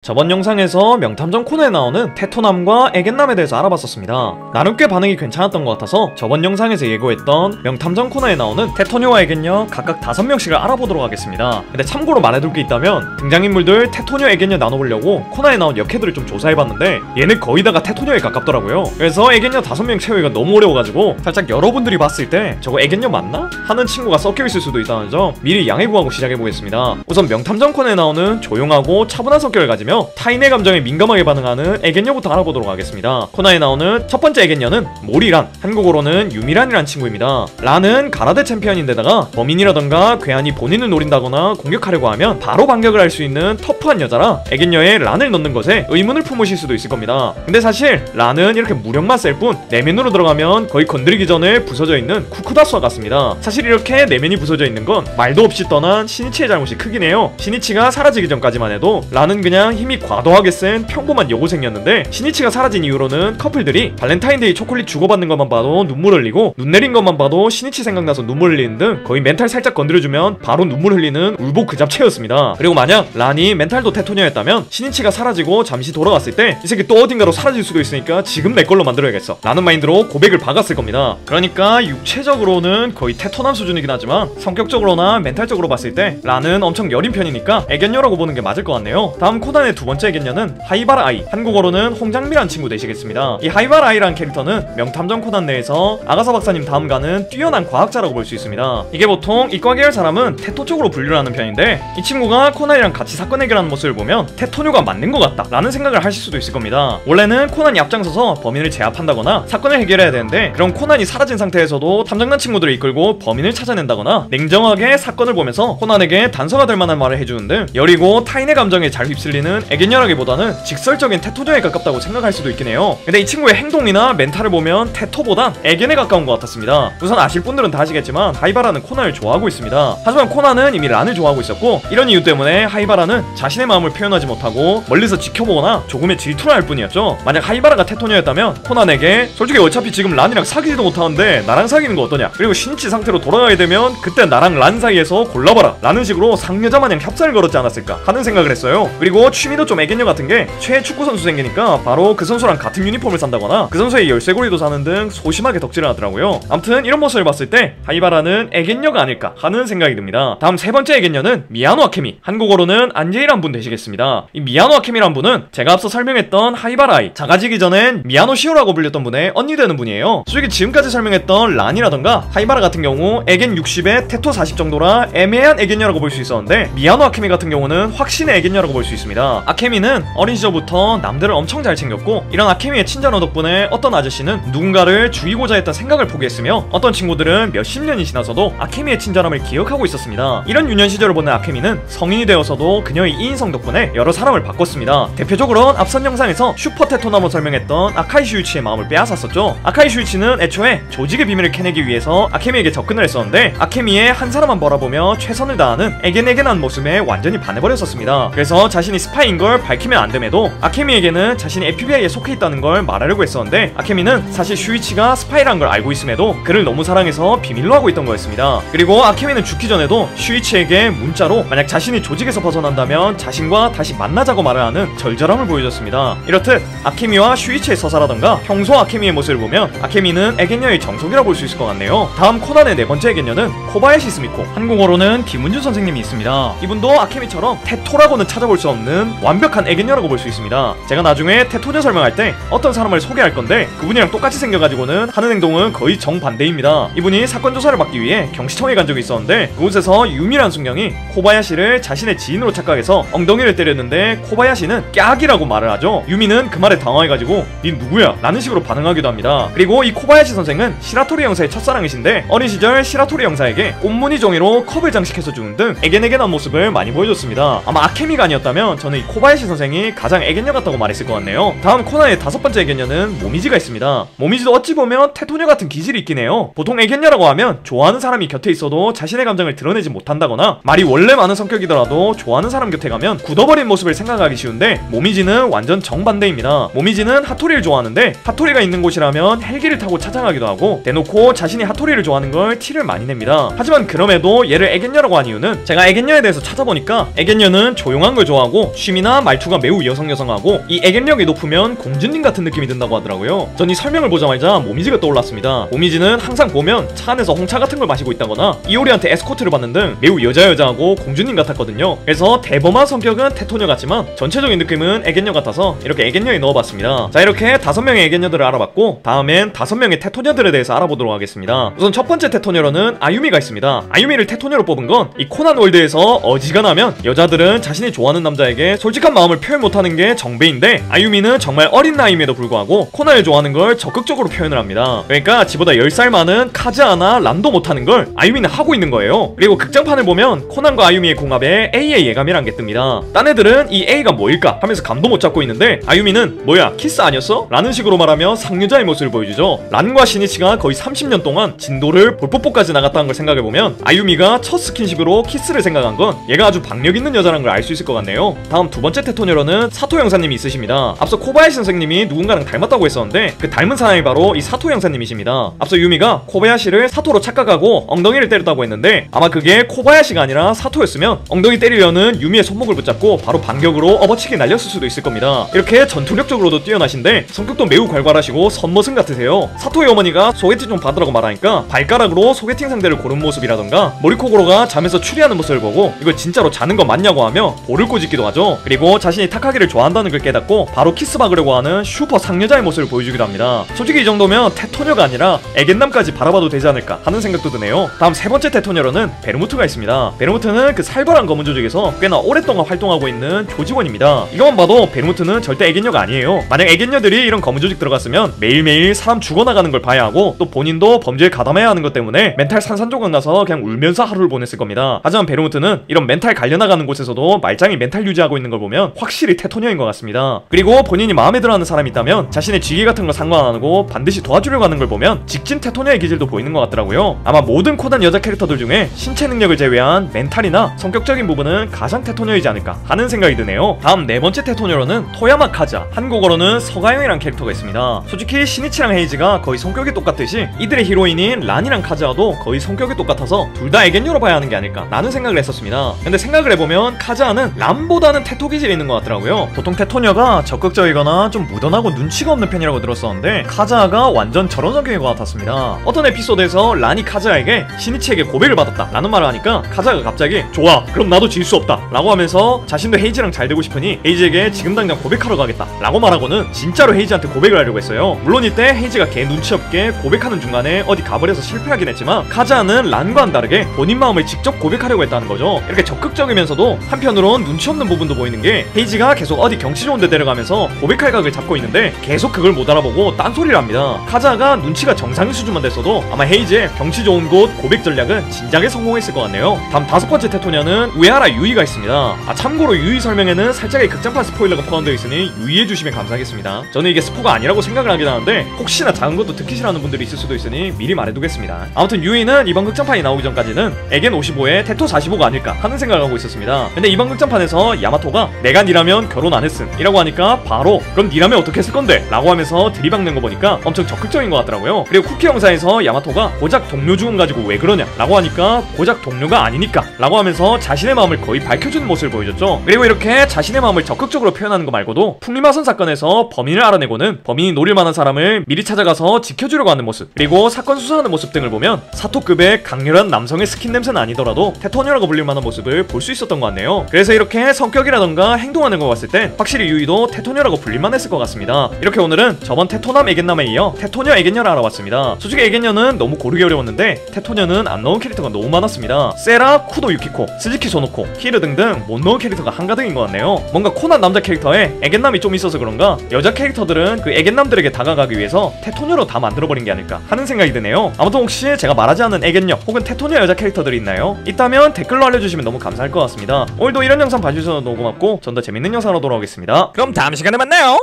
저번 영상에서 명탐정 코너에 나오는 테토남과 애견남에 대해서 알아봤었습니다. 나름 꽤 반응이 괜찮았던 것 같아서 저번 영상에서 예고했던 명탐정 코너에 나오는 테토녀와 애견녀 각각 5명씩을 알아보도록 하겠습니다. 근데 참고로 말해둘 게 있다면 등장인물들 테토녀, 애견녀 나눠보려고 코너에 나온 역캐들을 좀 조사해봤는데 얘네 거의 다가 테토녀에 가깝더라고요. 그래서 애견녀 5명 채우기가 너무 어려워가지고 살짝 여러분들이 봤을 때 저거 애견녀 맞나? 하는 친구가 섞여있을 수도 있다는 점 미리 양해 구하고 시작해보겠습니다. 우선 명탐정 코너에 나오는 조용하고 차분한 성격을 가지며 타인의 감정에 민감하게 반응하는 애견녀부터 알아보도록 하겠습니다. 코너에 나오는 첫 번째 애견녀는 모리란, 한국어로는 유미란이란 친구입니다. 란은 가라데 챔피언인데다가 범인이라던가 괴한이 본인을 노린다거나 공격하려고 하면 바로 반격을 할 수 있는 터프한 여자라 애견녀에 란을 넣는 것에 의문을 품으실 수도 있을 겁니다. 근데 사실 란은 이렇게 무력만 셀 뿐 내면으로 들어가면 거의 건드리기 전에 부서져 있는 쿠쿠다스와 같습니다. 사실 이렇게 내면이 부서져 있는 건 말도 없이 떠난 시니치의 잘못이 크긴 해요. 시니치가 사라지기 전까지만 해도 란은 그냥 힘이 과도하게 센 평범한 여고생이었는데 시니치가 사라진 이후로는 커플들이 발렌타인데이 초콜릿 주고받는 것만 봐도 눈물 흘리고 눈 내린 것만 봐도 시니치 생각나서 눈물 흘리는 등 거의 멘탈 살짝 건드려주면 바로 눈물 흘리는 울보 그 잡채였습니다. 그리고 만약 란이 멘탈도 테토녀였다면 시니치가 사라지고 잠시 돌아갔을 때 이 새끼 또 어딘가로 사라질 수도 있으니까 지금 내 걸로 만들어야겠어 라는 마인드로 고백을 박았을 겁니다. 그러니까 육체적으로는 거의 테토남 수준이긴 하지만 성격적으로나 멘탈적으로 봤을 때 란은 엄청 여린 편이니까 애견녀라고 보는 게 맞을 것 같네요. 다음 코난의 두 번째 애견녀는 하이바라 아이, 한국어로는 홍장미란 친구 되시겠습니다. 이 하이바라 아이란 캐릭터는 명탐정 코난 내에서 아가사 박사님 다음 가는 뛰어난 과학자라고 볼 수 있습니다. 이게 보통 이과 계열 사람은 테토 쪽으로 분류를 하는 편인데 이 친구가 코난이랑 같이 사건 해결하는 모습을 보면 테토녀가 맞는 것 같다 라는 생각을 하실 수도 있을 겁니다. 원래는 코난이 앞장서서 범인을 제압한다거나 사건을 해결해야 되는데 그럼 코난이 사라진 상태에서도 탐정단 친구들을 이끌고 범인을 찾아낸다거나 냉정하게 사건을 보면서 코난에게 단서가 될 만한 말을 해주는 등 여리고 타인의 감정에 잘 휩쓸리는 애견녀라기보다는 직설적인 테토녀에 가깝다고 생각할 수도 있긴 해요. 근데 이 친구의 행동이나 멘탈을 보면 테토보단 애견에 가까운 것 같았습니다. 우선 아실 분들은 다 아시겠지만 하이바라는 코난을 좋아하고 있습니다. 하지만 코난은 이미 란을 좋아하고 있었고 이런 이유 때문에 하이바라는 자신의 마음을 표현하지 못하고 멀리서 지켜보거나 조금의 질투를 할 뿐이었죠. 만약 하이바라가 테토녀였다면 코난에게 솔직히 어차피 지금 란이랑 사귀지도 못하는데 나랑 사귀는 거 어떠냐, 그리고 신치 상태로 돌아가게 되면 그때 나랑 란 사이에서 골라봐라 라는 식으로 상여자 마냥 협상을 걸었지 않았을까 하는 생각을 했어요. 그리고 취미도 좀 애견녀 같은 게 최애 축구 선수 생기니까 바로 그 선수랑 같은 유니폼을 산다거나 그 선수의 열쇠고리도 사는 등 소심하게 덕질을 하더라고요. 아무튼 이런 모습을 봤을 때 하이바라는 애견녀가 아닐까 하는 생각이 듭니다. 다음 세 번째 애견녀는 미야노 아케미, 한국어로는 안제이란 분 되시겠습니다. 이 미야노 아케미란 분은 제가 앞서 설명했던 하이바라 아이, 작아지기 전엔 미야노 시오라고 불렸던 분의 언니 되는 분이에요. 솔직히 지금까지 설명했던 란이라던가 하이바라 같은 경우 애견 60에 테토 40 정도라 애매한 애견녀라고 볼 수 있었는데 미야노 아케미 같은 경우는 확신의 애견녀라고 볼 수 있습니다. 아케미는 어린 시절부터 남들을 엄청 잘 챙겼고 이런 아케미의 친절함 덕분에 어떤 아저씨는 누군가를 죽이고자 했던 생각을 포기했으며 어떤 친구들은 몇십 년이 지나서도 아케미의 친절함을 기억하고 있었습니다. 이런 유년 시절을 보낸 아케미는 성인이 되어서도 그녀의 이인성 덕분에 여러 사람을 바꿨습니다. 대표적으로는 앞선 영상에서 슈퍼 테토나무 설명했던 아카이 슈이치의 마음을 빼앗았었죠. 아카이 슈이치는 애초에 조직의 비밀을 캐내기 위해서 아케미에게 접근을 했었는데 아케미의 한 사람만 바라보며 최선을 다하는 애견애견한 모습에 완전히 반해버렸었습니다. 그래서 자신이 스파이인 걸 밝히면 안 됨에도 아케미에게는 자신이 FBI에 속해 있다는 걸 말하려고 했었는데 아케미는 사실 슈이치가 스파이란 걸 알고 있음에도 그를 너무 사랑해서 비밀로 하고 있던 거였습니다. 그리고 아케미는 죽기 전에도 슈이치에게 문자로 만약 자신이 조직에서 벗어난다면 자신과 다시 만나자고 말을 하는 절절함을 보여줬습니다. 이렇듯 아케미와 슈이치의 서사라던가 평소 아케미의 모습을 보면 아케미는 애견녀의 정석이라 볼 수 있을 것 같네요. 다음 코난의 네 번째 애견녀는 코바야시 스미코, 한국어로는 김은준 선생님이 있습니다. 이분도 아케미처럼 테토라고는 찾아볼 수 없는 완벽한 애견녀라고 볼 수 있습니다. 제가 나중에 테토녀 설명할 때 어떤 사람을 소개할 건데 그분이랑 똑같이 생겨가지고는 하는 행동은 거의 정반대입니다. 이분이 사건 조사를 받기 위해 경시청에 간 적이 있었는데 그곳에서 유미란 순경이 코바야시를 자신의 지인으로 착각해서 엉덩이를 때렸는데 코바야시는 깍이라고 말을 하죠. 유미는 그 말에 당황해가지고 니 누구야? 라는 식으로 반응하기도 합니다. 그리고 이 코바야시 선생은 시라토리 형사의 첫사랑이신데 어린 시절 시라토리 형사에게 꽃무늬 종이로 컵을 장식해서 주는 등 애견애견한 모습을 많이 보여줬습니다. 아마 아케미가 아니었다면 저는 이 코바야시 선생이 가장 애견녀 같다고 말했을 것 같네요. 다음 코나의 다섯 번째 애견녀는 모미지가 있습니다. 모미지도 어찌 보면 테토녀 같은 기질이 있긴 해요. 보통 애견녀라고 하면 좋아하는 사람이 곁에 있어도 자신의 감정을 드러내지 못한다거나 말이 원래 많은 성격이더라도 좋아하는 사람 곁에 가면 굳어버린 모습을 생각하기 쉬운데 모미지는 완전 정반대입니다. 모미지는 핫토리를 좋아하는데 핫토리가 있는 곳이라면 헬기를 타고 찾아가기도 하고 대놓고 자신이 핫토리를 좋아하는 걸 티를 많이 냅니다. 하지만 그럼에도 얘를 애견녀라고 한 이유는 제가 애견녀에 대해서 찾아보니까 애견녀는 조용한 걸 좋아하고 중심이나 말투가 매우 여성여성하고 이 애견력이 높으면 공주님 같은 느낌이 든다고 하더라고요. 전 이 설명을 보자마자 모미지가 떠올랐습니다. 모미지는 항상 보면 차 안에서 홍차 같은 걸 마시고 있다거나 이오리한테 에스코트를 받는 등 매우 여자여자하고 공주님 같았거든요. 그래서 대범한 성격은 테토녀 같지만 전체적인 느낌은 애견녀 같아서 이렇게 애견녀에 넣어봤습니다. 자, 이렇게 5명의 애견녀들을 알아봤고 다음엔 5명의 테토녀들에 대해서 알아보도록 하겠습니다. 우선 첫 번째 테토녀로는 아유미가 있습니다. 아유미를 테토녀로 뽑은 건 이 코난 월드에서 어지간하면 여자들은 자신이 좋아하는 남자에게 솔직한 마음을 표현 못하는 게 정배인데 아유미는 정말 어린 나이임에도 불구하고 코난을 좋아하는 걸 적극적으로 표현을 합니다. 그러니까 지보다 10살 많은 카즈아나 란도 못하는 걸 아유미는 하고 있는 거예요. 그리고 극장판을 보면 코난과 아유미의 궁합에 A의 예감이란 게 뜹니다. 딴 애들은 이 A가 뭐일까 하면서 감도 못 잡고 있는데 아유미는 뭐야 키스 아니었어? 라는 식으로 말하며 상여자의 모습을 보여주죠. 란과 시니치가 거의 30년 동안 진도를 볼뽀뽀까지 나갔다는 걸 생각해보면 아유미가 첫 스킨십으로 키스를 생각한 건 얘가 아주 박력 있는 여자라는 걸 알 수 있을 것 같네요. 다음 두 번째 테토녀로는 사토 형사님이 있으십니다. 앞서 코바야시 선생님이 누군가랑 닮았다고 했었는데 그 닮은 사람이 바로 이 사토 형사님이십니다. 앞서 유미가 코바야시를 사토로 착각하고 엉덩이를 때렸다고 했는데 아마 그게 코바야시가 아니라 사토였으면 엉덩이 때리려는 유미의 손목을 붙잡고 바로 반격으로 업어치기 날렸을 수도 있을 겁니다. 이렇게 전투력적으로도 뛰어나신데 성격도 매우 괄괄하시고 선머슴 같으세요. 사토의 어머니가 소개팅 좀 받으라고 말하니까 발가락으로 소개팅 상대를 고른 모습이라던가 모리코고로가 잠에서 추리하는 모습을 보고 이거 진짜로 자는 거 맞냐고 하며 볼을 꼬집기도 하죠. 그리고 자신이 타카기를 좋아한다는 걸 깨닫고 바로 키스 박으려고 하는 슈퍼 상여자의 모습을 보여주기도 합니다. 솔직히 이 정도면 테토녀가 아니라 애견남까지 바라봐도 되지 않을까 하는 생각도 드네요. 다음 세 번째 테토녀로는 베르무트가 있습니다. 베르무트는 그 살벌한 검은 조직에서 꽤나 오랫동안 활동하고 있는 조직원입니다. 이것만 봐도 베르무트는 절대 애견녀가 아니에요. 만약 애견녀들이 이런 검은 조직 들어갔으면 매일매일 사람 죽어나가는 걸 봐야 하고 또 본인도 범죄에 가담해야 하는 것 때문에 멘탈 산산조각 나서 그냥 울면서 하루를 보냈을 겁니다. 하지만 베르무트는 이런 멘탈 갈려나가는 곳에서도 말짱히 멘탈 유지하고 있는 걸 보면 확실히 테토녀인 것 같습니다. 그리고 본인이 마음에 들어하는 사람이 있다면 자신의 직위 같은 거 상관 안 하고 반드시 도와주려고 하는 걸 보면 직진 테토녀의 기질도 보이는 것 같더라고요. 아마 모든 코난 여자 캐릭터들 중에 신체 능력을 제외한 멘탈이나 성격적인 부분은 가장 테토녀이지 않을까 하는 생각이 드네요. 다음 네 번째 테토녀로는 토야마 카즈아, 한국어로는 서가영이란 캐릭터가 있습니다. 솔직히 시니치랑 헤이지가 거의 성격이 똑같듯이 이들의 히로인인 란이랑 카즈아도 거의 성격이 똑같아서 둘 다 애견녀로 봐야 하는 게 아닐까 라는 생각을 했었습니다. 근데 생각을 해보면 카즈아는 란보다는 테토 기질이 있는 것 같더라고요. 보통 테토녀가 적극적이거나 좀 무던하고 눈치가 없는 편이라고 들었었는데 카즈아가 완전 저런 성격인 것 같았습니다. 어떤 에피소드에서 란이 카즈아에게 시니치에게 고백을 받았다 라는 말을 하니까 카즈아가 갑자기 좋아 그럼 나도 질 수 없다 라고 하면서 자신도 헤이지랑 잘 되고 싶으니 헤이지에게 지금 당장 고백하러 가겠다 라고 말하고는 진짜로 헤이지한테 고백을 하려고 했어요. 물론 이때 헤이지가 개 눈치 없게 고백하는 중간에 어디 가버려서 실패하긴 했지만 카즈아는 란과는 다르게 본인 마음을 직접 고백하려고 했다는 거죠. 이렇게 적극적이면서도 한편으론 눈치 없는 부분도 보이는 게 헤이지가 계속 어디 경치 좋은 데 데려가면서 고백할 각을 잡고 있는데 계속 그걸 못 알아보고 딴소리를 합니다. 카즈아가 눈치가 정상인 수준만 됐어도 아마 헤이지의 경치 좋은 곳 고백 전략은 진작에 성공했을 것 같네요. 다음 다섯 번째 테토녀는 우에하라 유이가 있습니다. 참고로 유이 설명에는 살짝의 극장판 스포일러가 포함되어 있으니 유의해주시면 감사하겠습니다. 저는 이게 스포가 아니라고 생각을 하긴 하는데 혹시나 작은 것도 듣기 싫어하는 분들이 있을 수도 있으니 미리 말해두겠습니다. 아무튼 유이는 이번 극장판이 나오기 전까지는 에겐 55에 테토 45가 아닐까 하는 생각을 하고 있었습니다. 근데 이번 극장판에서 야마토가 내가 니라면 결혼 안 했음 이라고 하니까 바로 그럼 니라면 어떻게 했을 건데? 라고 하면서 들이박는 거 보니까 엄청 적극적인 것 같더라고요. 그리고 쿠키 영상에서 야마토가 고작 동료 죽음 가지고 왜 그러냐 라고 하니까 고작 동료가 아니니까 라고 하면서 자신의 마음을 거의 밝혀주는 모습을 보여줬죠. 그리고 이렇게 자신의 마음을 적극적으로 표현하는 거 말고도 풍리마선 사건에서 범인을 알아내고는 범인이 노릴 만한 사람을 미리 찾아가서 지켜주려고 하는 모습, 그리고 사건 수사하는 모습 등을 보면 사토급의 강렬한 남성의 스킨 냄새는 아니더라도 테토녀라고 불릴 만한 모습을 볼 수 있었던 것 같네요. 그래서 이렇게 성격이라던가 행동하는 거 봤을 땐 확실히 유이도 테토녀라고 불릴만 했을 것 같습니다. 이렇게 오늘은 저번 테토남 애견남에 이어 테토녀 애견녀를 알아봤습니다. 솔직히 애견녀는 너무 고르기 어려웠는데 테토녀는 안 넣은 캐릭터가 너무 많았습니다. 세라, 쿠도 유키코, 스즈키 소노코, 히르 등등 못 넣은 캐릭터가 한가득인 것 같네요. 뭔가 코난 남자 캐릭터에 애견남이 좀 있어서 그런가 여자 캐릭터들은 그 애견남들에게 다가가기 위해서 테토녀로 다 만들어버린 게 아닐까 하는 생각이 드네요. 아무튼 혹시 제가 말하지 않은 애견녀 혹은 테토녀 여자 캐릭터들이 있나요? 있다면 댓글로 알려주시면 너무 감사할 것 같습니다. 오늘도 이런 영상 봐주셔서 너무 고맙고 전 더 재밌는 영상으로 돌아오겠습니다. 그럼 다음 시간에 만나요.